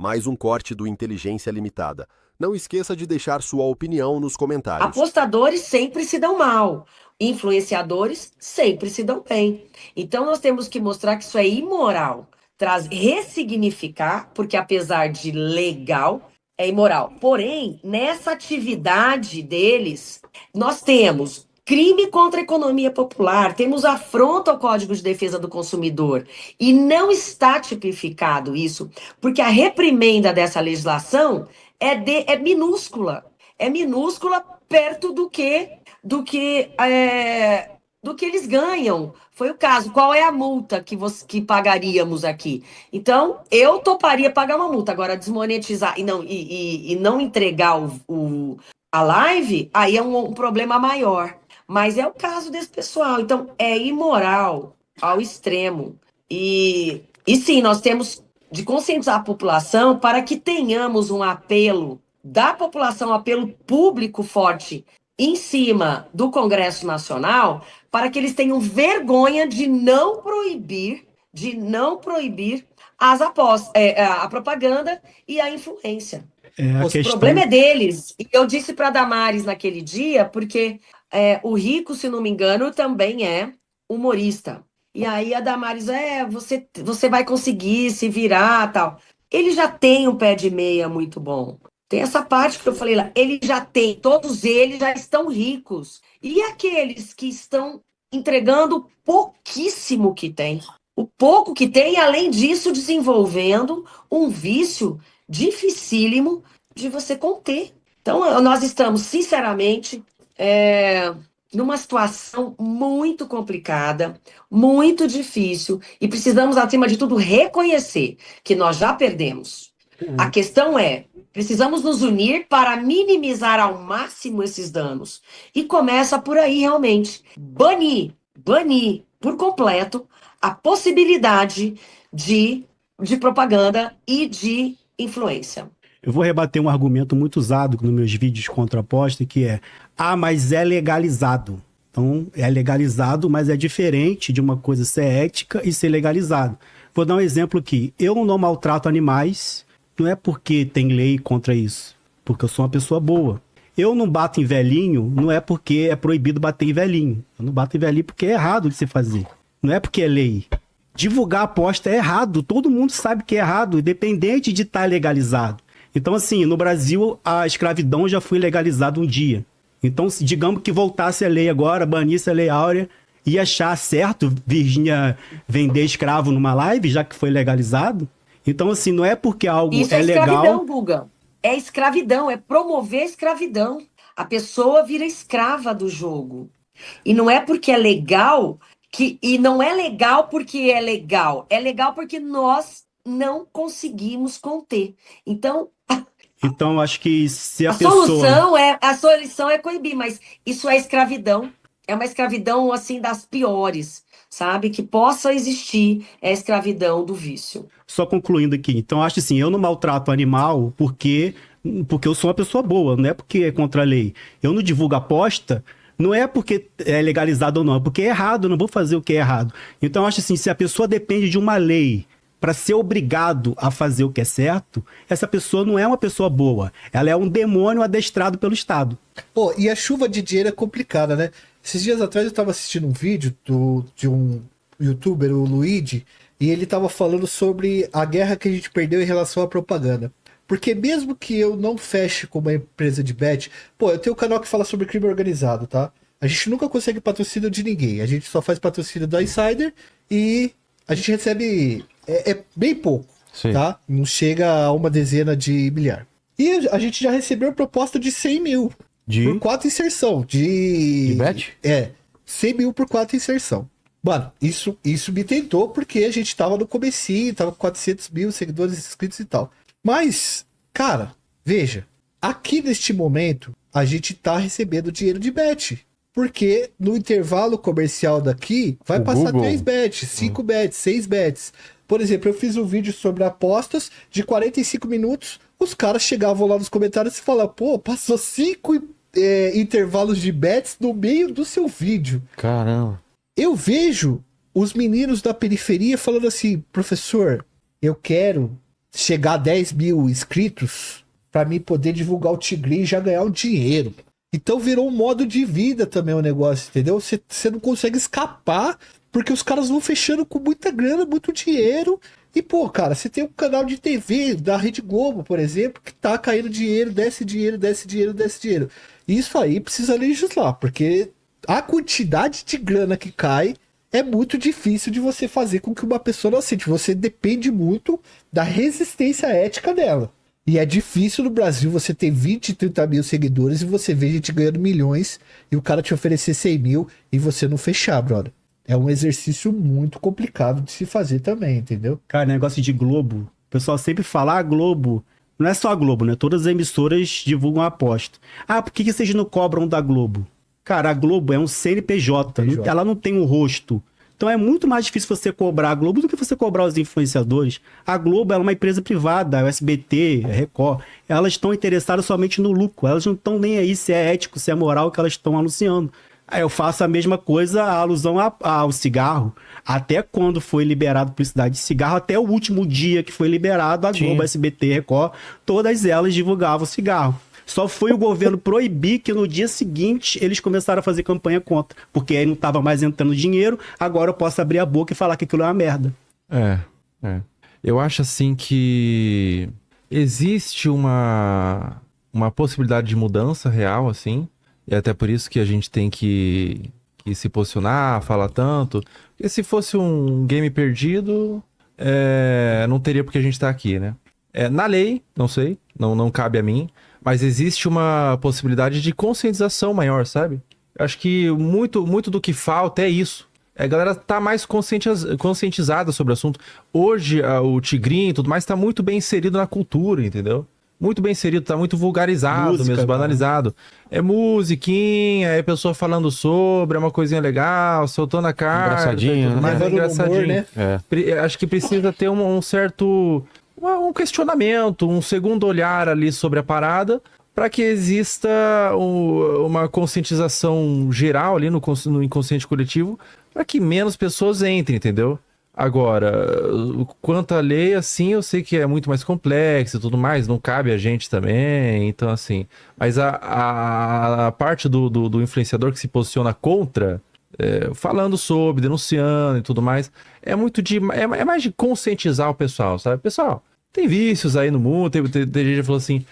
Mais um corte do Inteligência Limitada. Não esqueça de deixar sua opinião nos comentários. Apostadores sempre se dão mal, influenciadores sempre se dão bem. Então nós temos que mostrar que isso é imoral, ressignificar, porque apesar de legal, é imoral. Porém, nessa atividade deles, nós temos crime contra a economia popular, temos afronta ao Código de Defesa do Consumidor. E não está tipificado isso, porque a reprimenda dessa legislação é minúscula. É minúscula perto do que eles ganham. Foi o caso. Qual é a multa que pagaríamos aqui? Então, eu toparia pagar uma multa. Agora, desmonetizar e não entregar a live, aí é um problema maior. Mas é o caso desse pessoal. Então, é imoral ao extremo. E sim, nós temos de conscientizar a população para que tenhamos um apelo da população, um apelo público forte em cima do Congresso Nacional, para que eles tenham vergonha de não proibir as apostas, a propaganda e a influência. O problema é deles. E eu disse para a Damares naquele dia, porque o Rico, se não me engano, também é humorista. E aí a Damares, você vai conseguir se virar, tal. Ele já tem um pé de meia muito bom. Tem essa parte que eu falei lá, ele já tem, todos eles já estão ricos. E aqueles que estão entregando pouquíssimo que tem? O pouco que tem, e além disso, desenvolvendo um vício dificílimo de você conter. Então, nós estamos, sinceramente, numa situação muito complicada, muito difícil, e precisamos, acima de tudo, reconhecer que nós já perdemos. A questão é, precisamos nos unir para minimizar ao máximo esses danos. E começa por aí, realmente. Banir por completo a possibilidade de propaganda e de influência. Eu vou rebater um argumento muito usado nos meus vídeos contra a aposta, que é: mas é legalizado. Então, é legalizado, mas é diferente de uma coisa ser ética e ser legalizado. Vou dar um exemplo aqui. Eu não maltrato animais, não é porque tem lei contra isso, porque eu sou uma pessoa boa. Eu não bato em velhinho, não é porque é proibido bater em velhinho. Eu não bato em velhinho porque é errado de se fazer. Não é porque é lei. Divulgar aposta é errado, todo mundo sabe que é errado, independente de estar legalizado. Então, assim, no Brasil, a escravidão já foi legalizada um dia. Então, se digamos que voltasse a lei agora, banisse a lei áurea, ia achar certo Virgínia vender escravo numa live, já que foi legalizado? Então, assim, não é porque algo isso é legal... Isso é escravidão, Guga. É escravidão, é promover a escravidão. A pessoa vira escrava do jogo. E não é porque é legal, e não é legal porque é legal. É legal porque nós não conseguimos conter. Então, acho que se a solução é coibir, mas isso é escravidão. É uma escravidão, assim, das piores, sabe? Que possa existir é a escravidão do vício. Só concluindo aqui. Então, acho assim, eu não maltrato animal porque eu sou uma pessoa boa, não é porque é contra a lei. Eu não divulgo aposta, não é porque é legalizado ou não, é porque é errado, eu não vou fazer o que é errado. Então, acho assim, se a pessoa depende de uma lei para ser obrigado a fazer o que é certo, essa pessoa não é uma pessoa boa. Ela é um demônio adestrado pelo Estado. Pô, e a chuva de dinheiro é complicada, né? Esses dias atrás eu tava assistindo um vídeo de um youtuber, o Luigi, e ele tava falando sobre a guerra que a gente perdeu em relação à propaganda. Porque mesmo que eu não feche com uma empresa de bet, pô, eu tenho um canal que fala sobre crime organizado, tá? A gente nunca consegue patrocínio de ninguém. A gente só faz patrocínio do Insider e a gente recebe... É bem pouco, sim, tá? Não chega a uma dezena de milhar. E a gente já recebeu proposta de 100 mil por 4 inserção. De bet? 100 mil por 4 inserção. Mano, isso me tentou porque a gente tava no comecinho, tava com 400 mil seguidores inscritos e tal. Mas, cara, veja, aqui neste momento a gente tá recebendo dinheiro de bet. Porque no intervalo comercial daqui vai passar Google. 3 bets, 5 bets, 6 bets. Por exemplo, eu fiz um vídeo sobre apostas de 45 minutos. Os caras chegavam lá nos comentários e falavam: pô, passou 5 intervalos de bets no meio do seu vídeo. Caramba. Eu vejo os meninos da periferia falando assim: professor, eu quero chegar a 10 mil inscritos pra mim poder divulgar o Tigrinho e já ganhar o dinheiro. Então virou um modo de vida também o negócio, entendeu? Você não consegue escapar porque os caras vão fechando com muita grana, muito dinheiro. E, pô, cara, você tem um canal de TV da Rede Globo, por exemplo, que tá caindo dinheiro, desce dinheiro, desce dinheiro, desce dinheiro. Isso aí precisa legislar, porque a quantidade de grana que cai é muito difícil de você fazer com que uma pessoa não aceite. Você depende muito da resistência ética dela. E é difícil no Brasil você ter 20, 30 mil seguidores e você vê gente ganhando milhões e o cara te oferecer 100 mil e você não fechar, brother. É um exercício muito complicado de se fazer também, entendeu? Cara, negócio de Globo. O pessoal sempre fala, Globo. Não é só a Globo, né? Todas as emissoras divulgam a aposta. Por que vocês não cobram da Globo? Cara, a Globo é um CNPJ. Ela não tem um rosto. Então é muito mais difícil você cobrar a Globo do que você cobrar os influenciadores. A Globo é uma empresa privada, a SBT, a Record. Elas estão interessadas somente no lucro. Elas não estão nem aí se é ético, se é moral que elas estão anunciando. Aí eu faço a mesma coisa, a alusão ao cigarro. Até quando foi liberado publicidade de cigarro, até o último dia que foi liberado, a Globo, a SBT, Record, todas elas divulgavam cigarro. Só foi o governo proibir que no dia seguinte eles começaram a fazer campanha contra. Porque aí não estava mais entrando dinheiro, agora eu posso abrir a boca e falar que aquilo é uma merda. Eu acho assim que existe uma possibilidade de mudança real, assim. E até por isso que a gente tem que se posicionar, falar tanto. Porque se fosse um game perdido, não teria porque a gente tá aqui, né? Na lei, não sei, não cabe a mim, mas existe uma possibilidade de conscientização maior, sabe? Acho que muito do que falta é isso. A galera tá mais conscientizada sobre o assunto. Hoje, o Tigrinho e tudo mais tá muito bem inserido na cultura, entendeu? Muito bem inserido, tá muito vulgarizado, música, mesmo, banalizado. É musiquinha, é pessoa falando sobre, é uma coisinha legal, soltando a cara. Engraçadinho, né? Mas engraçadinho. Humor, né? Acho que precisa ter um certo... um questionamento, um segundo olhar ali sobre a parada, para que exista uma conscientização geral ali no inconsciente coletivo, para que menos pessoas entrem, entendeu? Agora, quanto à lei, assim, eu sei que é muito mais complexo e tudo mais, não cabe a gente também, então assim... Mas a parte do influenciador que se posiciona contra, falando sobre, denunciando e tudo mais, é mais de conscientizar o pessoal, sabe? Pessoal, tem vícios aí no mundo, tem gente que falou assim,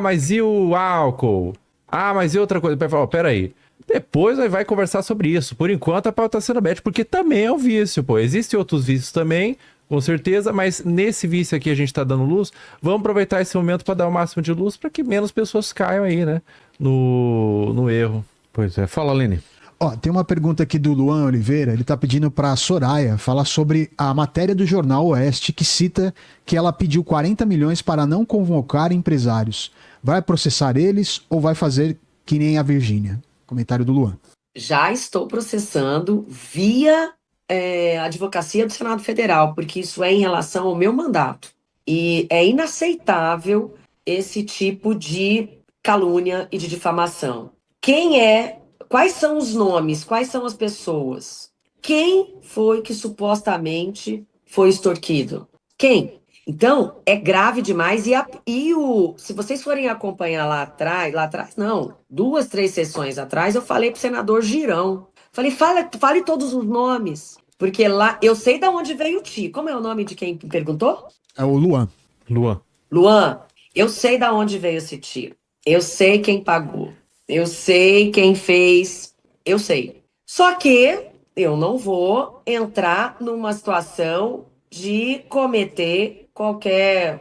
mas e o álcool? Mas e outra coisa? Peraí. Depois vai conversar sobre isso. Por enquanto a pauta tá sendo aberta, porque também é um vício, pô. Existem outros vícios também, com certeza, mas nesse vício aqui a gente tá dando luz. Vamos aproveitar esse momento para dar o máximo de luz para que menos pessoas caiam aí, né? No erro. Pois é. Fala, Lene. Tem uma pergunta aqui do Luan Oliveira. Ele tá pedindo pra Soraya falar sobre a matéria do Jornal Oeste que cita que ela pediu 40 milhões para não convocar empresários. Vai processar eles ou vai fazer que nem a Virgínia? Comentário do Luan. Já estou processando via advocacia do Senado Federal, porque isso é em relação ao meu mandato. E é inaceitável esse tipo de calúnia e de difamação. Quais são os nomes? Quais são as pessoas? Quem foi que supostamente foi extorquido? Quem? Então, é grave demais. Se vocês forem acompanhar lá atrás, não, 2, 3 sessões atrás, eu falei pro senador Girão. Falei, fale todos os nomes. Porque lá, eu sei de onde veio o tiro. Como é o nome de quem perguntou? É o Luan. Luan, eu sei de onde veio esse tiro. Eu sei quem pagou. Eu sei quem fez. Eu sei. Só que eu não vou entrar numa situação de cometer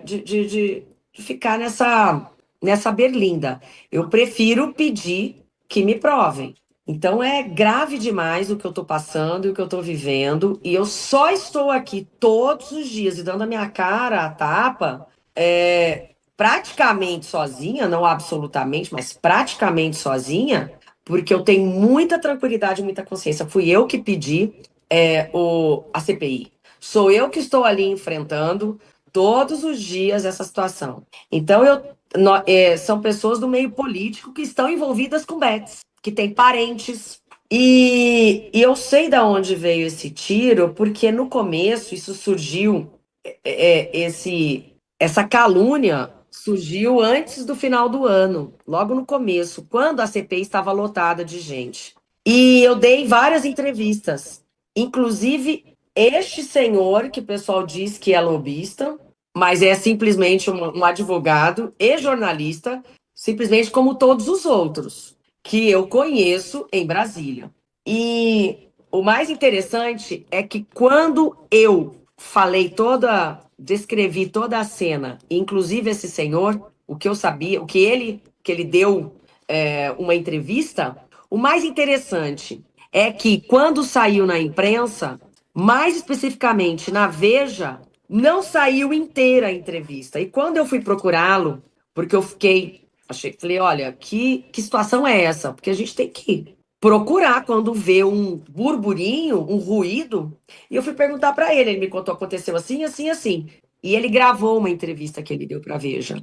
de ficar nessa berlinda. Eu prefiro pedir que me provem. Então é grave demais o que eu estou passando e o que eu estou vivendo, e eu só estou aqui todos os dias e dando a minha cara a tapa, praticamente sozinha, não absolutamente, mas praticamente sozinha, porque eu tenho muita tranquilidade e muita consciência. Fui eu que pedi a CPI. Sou eu que estou ali enfrentando todos os dias essa situação. Então, são pessoas do meio político que estão envolvidas com bets, que têm parentes. E eu sei de onde veio esse tiro, porque no começo isso surgiu essa calúnia surgiu antes do final do ano, logo no começo, quando a CPI estava lotada de gente. E eu dei várias entrevistas, inclusive este senhor, que o pessoal diz que é lobista, mas é simplesmente um advogado e jornalista, simplesmente como todos os outros, que eu conheço em Brasília. E o mais interessante é que quando eu descrevi toda a cena, inclusive esse senhor, o que eu sabia, que ele deu uma entrevista, o mais interessante é que quando saiu na imprensa, mais especificamente na Veja, não saiu inteira a entrevista. E quando eu fui procurá-lo, porque eu falei, olha, que situação é essa? Porque a gente tem que procurar quando vê um burburinho, um ruído. E eu fui perguntar para ele me contou, aconteceu assim, assim, assim. E ele gravou uma entrevista que ele deu para a Veja.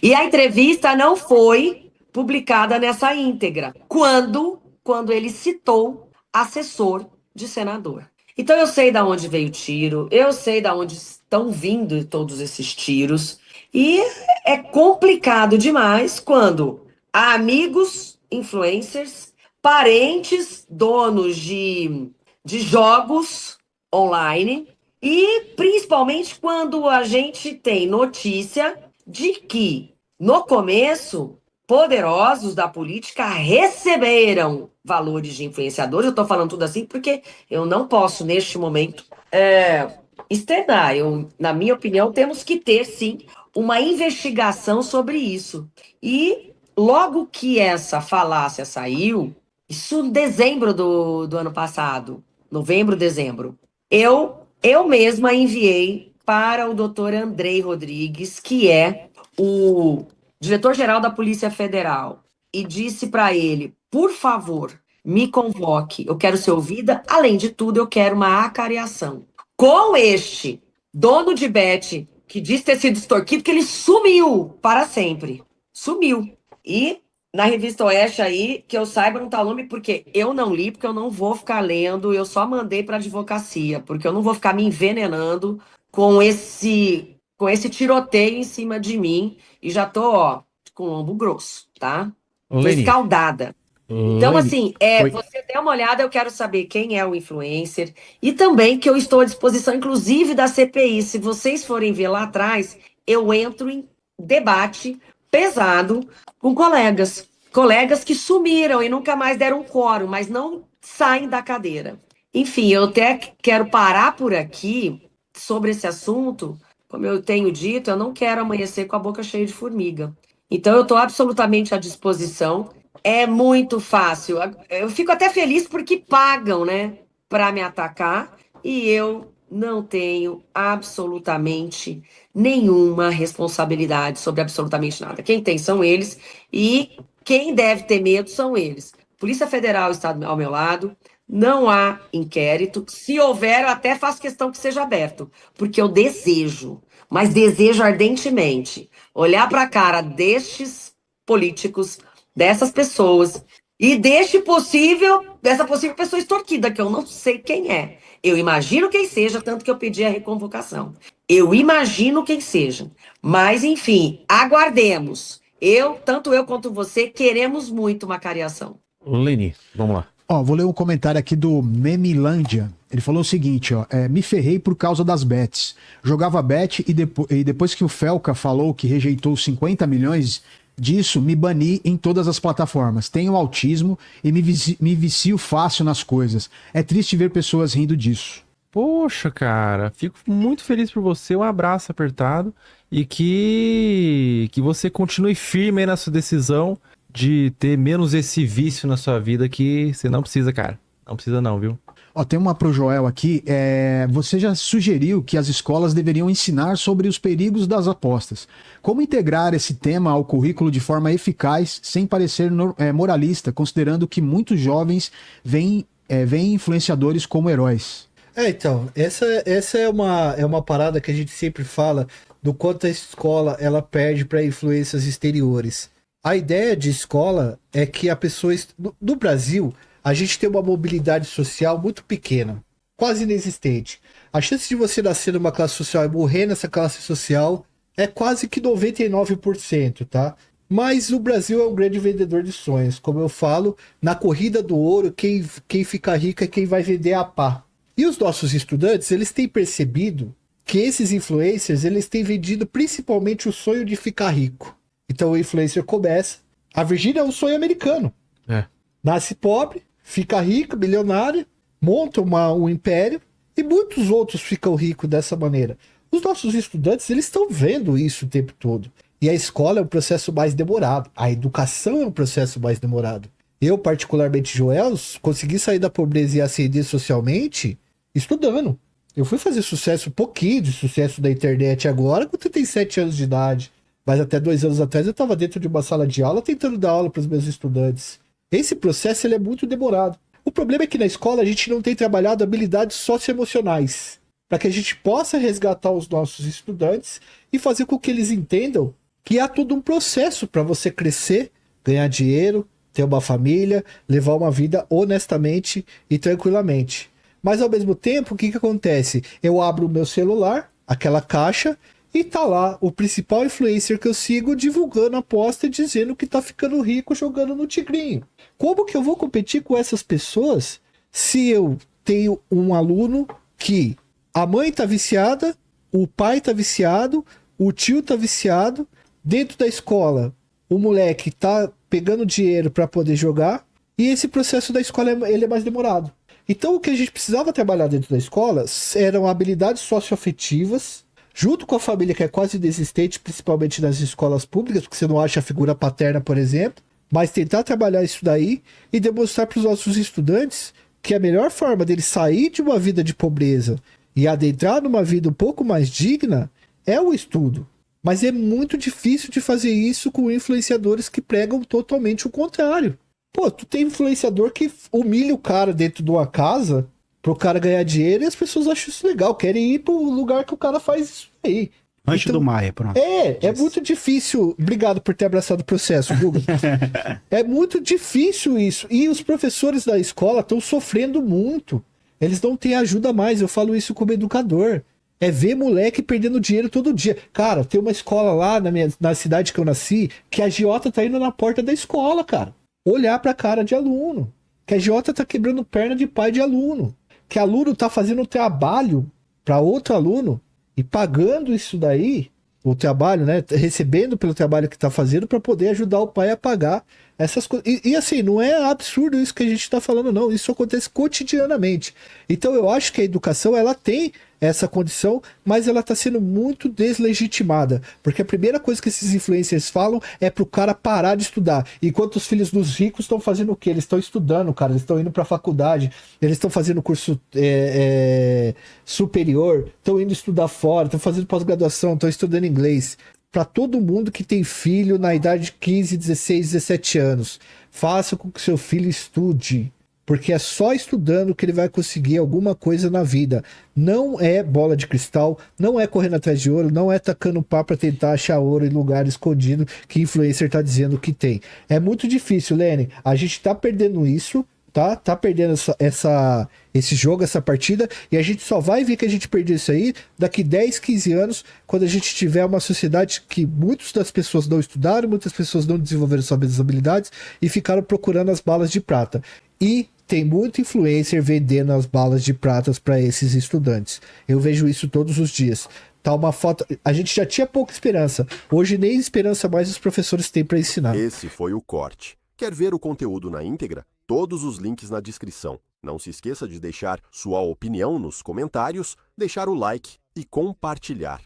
E a entrevista não foi publicada nessa íntegra, quando ele citou assessor de senador. Então eu sei de onde veio o tiro, eu sei de onde estão vindo todos esses tiros, e é complicado demais quando amigos, influencers, parentes, donos de jogos online, e principalmente quando a gente tem notícia de que, no começo, poderosos da política receberam valores de influenciadores. Eu estou falando tudo assim porque eu não posso, neste momento, externar. Na minha opinião, temos que ter, sim, uma investigação sobre isso. E logo que essa falácia saiu, isso em dezembro do ano passado, novembro, dezembro, eu mesma enviei para o doutor Andrei Rodrigues, que é o diretor-geral da Polícia Federal, e disse para ele, por favor, me convoque, eu quero ser ouvida, além de tudo, eu quero uma acariação. Com este dono de bet, que diz ter sido extorquido, que ele sumiu para sempre. Sumiu. E na revista Oeste aí, que eu saiba, não tá o nome, porque eu não li, porque eu não vou ficar lendo, eu só mandei para advocacia, porque eu não vou ficar me envenenando com esse tiroteio em cima de mim, e já tô, com o lombo grosso, tá? Tô escaldada. Então, assim, você dê uma olhada, eu quero saber quem é o influencer, e também que eu estou à disposição, inclusive, da CPI. Se vocês forem ver lá atrás, eu entro em debate pesado com colegas que sumiram e nunca mais deram quórum, mas não saem da cadeira. Enfim, eu até quero parar por aqui sobre esse assunto. Como eu tenho dito, eu não quero amanhecer com a boca cheia de formiga. Então, eu estou absolutamente à disposição. É muito fácil. Eu fico até feliz porque pagam, né, para me atacar, e eu não tenho absolutamente nenhuma responsabilidade sobre absolutamente nada. Quem tem são eles, e quem deve ter medo são eles. Polícia Federal está ao meu lado, não há inquérito. Se houver, eu até faço questão que seja aberto, porque eu desejo, mas desejo ardentemente, olhar para a cara destes políticos, dessas pessoas, e dessa possível pessoa extorquida, que eu não sei quem é. Eu imagino quem seja, tanto que eu pedi a reconvocação. Eu imagino quem seja. Mas, enfim, aguardemos. Tanto eu quanto você, queremos muito uma cariação. Leni, vamos lá. Vou ler um comentário aqui do Memilândia. Ele falou o seguinte, me ferrei por causa das bets. Jogava bet e depois que o Felca falou que rejeitou 50 milhões disso, me bani em todas as plataformas. Tenho autismo e me vicio fácil nas coisas. É triste ver pessoas rindo disso. Poxa, cara, fico muito feliz por você. Um abraço apertado e que você continue firme aí na sua decisão de ter menos esse vício na sua vida, que você não precisa, cara. Não precisa não, viu? Tem uma pro Joel aqui. Você já sugeriu que as escolas deveriam ensinar sobre os perigos das apostas. Como integrar esse tema ao currículo de forma eficaz, sem parecer moralista, considerando que muitos jovens veem influenciadores como heróis? Então, essa é uma parada que a gente sempre fala do quanto a escola ela perde para influências exteriores. A ideia de escola é que a pessoa... No Brasil, a gente tem uma mobilidade social muito pequena. quase inexistente. A chance de você nascer numa classe social e morrer nessa classe social é quase que 99%, tá? Mas o Brasil é um grande vendedor de sonhos. Como eu falo, na corrida do ouro, quem fica rico é quem vai vender a pá. E os nossos estudantes, eles têm percebido que esses influencers, eles têm vendido principalmente o sonho de ficar rico. Então o influencer começa. A Virgínia é um sonho americano. Nasce pobre, fica rica, milionária, monta um império e muitos outros ficam ricos dessa maneira. Os nossos estudantes, eles estão vendo isso o tempo todo. E a escola é um processo mais demorado. A educação é um processo mais demorado. Eu, particularmente, Joel, consegui sair da pobreza e ascender socialmente estudando. Eu fui fazer sucesso, um pouquinho de sucesso da internet agora, com 37 anos de idade. Mas até 2 anos atrás eu estava dentro de uma sala de aula tentando dar aula para os meus estudantes. Esse processo ele é muito demorado. O problema é que na escola a gente não tem trabalhado habilidades socioemocionais para que a gente possa resgatar os nossos estudantes e fazer com que eles entendam que há todo um processo para você crescer, ganhar dinheiro, ter uma família, levar uma vida honestamente e tranquilamente. Mas ao mesmo tempo, o que acontece? Eu abro o meu celular, aquela caixa, e tá lá o principal influencer que eu sigo divulgando aposta e dizendo que tá ficando rico jogando no tigrinho. Como que eu vou competir com essas pessoas se eu tenho um aluno que a mãe tá viciada, o pai tá viciado, o tio tá viciado, dentro da escola o moleque tá pegando dinheiro para poder jogar e esse processo da escola ele é mais demorado. Então o que a gente precisava trabalhar dentro da escola eram habilidades socioafetivas, junto com a família que é quase inexistente, principalmente nas escolas públicas, porque você não acha a figura paterna, por exemplo, mas tentar trabalhar isso daí e demonstrar para os nossos estudantes que a melhor forma deles sair de uma vida de pobreza e adentrar numa vida um pouco mais digna é o estudo. Mas é muito difícil de fazer isso com influenciadores que pregam totalmente o contrário. Pô, tu tem influenciador que humilha o cara dentro de uma casa pro cara ganhar dinheiro e as pessoas acham isso legal, querem ir pro lugar que o cara faz isso aí. Rancho do Maia, pronto. É muito difícil. Obrigado por ter abraçado o processo, Guga. É muito difícil isso. E os professores da escola estão sofrendo muito. Eles não têm ajuda mais. Eu falo isso como educador. É ver moleque perdendo dinheiro todo dia. Cara, tem uma escola lá na cidade que eu nasci que a agiota tá indo na porta da escola, cara. Olhar pra cara de aluno. Que a agiota tá quebrando perna de pai de aluno. Que aluno tá fazendo trabalho para outro aluno e pagando isso daí, o trabalho, né? Recebendo pelo trabalho que tá fazendo para poder ajudar o pai a pagar essas coisas. E assim, não é absurdo isso que a gente tá falando, não. Isso acontece cotidianamente. Então eu acho que a educação, ela tem essa condição, mas ela tá sendo muito deslegitimada. Porque a primeira coisa que esses influencers falam é pro cara parar de estudar. Enquanto os filhos dos ricos estão fazendo o quê? Eles estão estudando, cara. Eles estão indo pra faculdade, eles estão fazendo curso superior, estão indo estudar fora, estão fazendo pós-graduação, estão estudando inglês. Para todo mundo que tem filho na idade de 15, 16, 17 anos, faça com que seu filho estude. Porque é só estudando que ele vai conseguir alguma coisa na vida. Não é bola de cristal, não é correndo atrás de ouro, não é tacando pá para tentar achar ouro em lugar escondido que influencer tá dizendo que tem. É muito difícil, Lene. A gente tá perdendo isso, tá? Tá perdendo esse jogo, essa partida, e a gente só vai ver que a gente perdeu isso aí daqui 10, 15 anos, quando a gente tiver uma sociedade que muitas das pessoas não estudaram, muitas pessoas não desenvolveram suas habilidades e ficaram procurando as balas de prata. E tem muito influencer vendendo as balas de pratas para esses estudantes. Eu vejo isso todos os dias. Tá uma foto. A gente já tinha pouca esperança. Hoje nem esperança mais os professores têm para ensinar. Esse foi o corte. Quer ver o conteúdo na íntegra? Todos os links na descrição. Não se esqueça de deixar sua opinião nos comentários, deixar o like e compartilhar.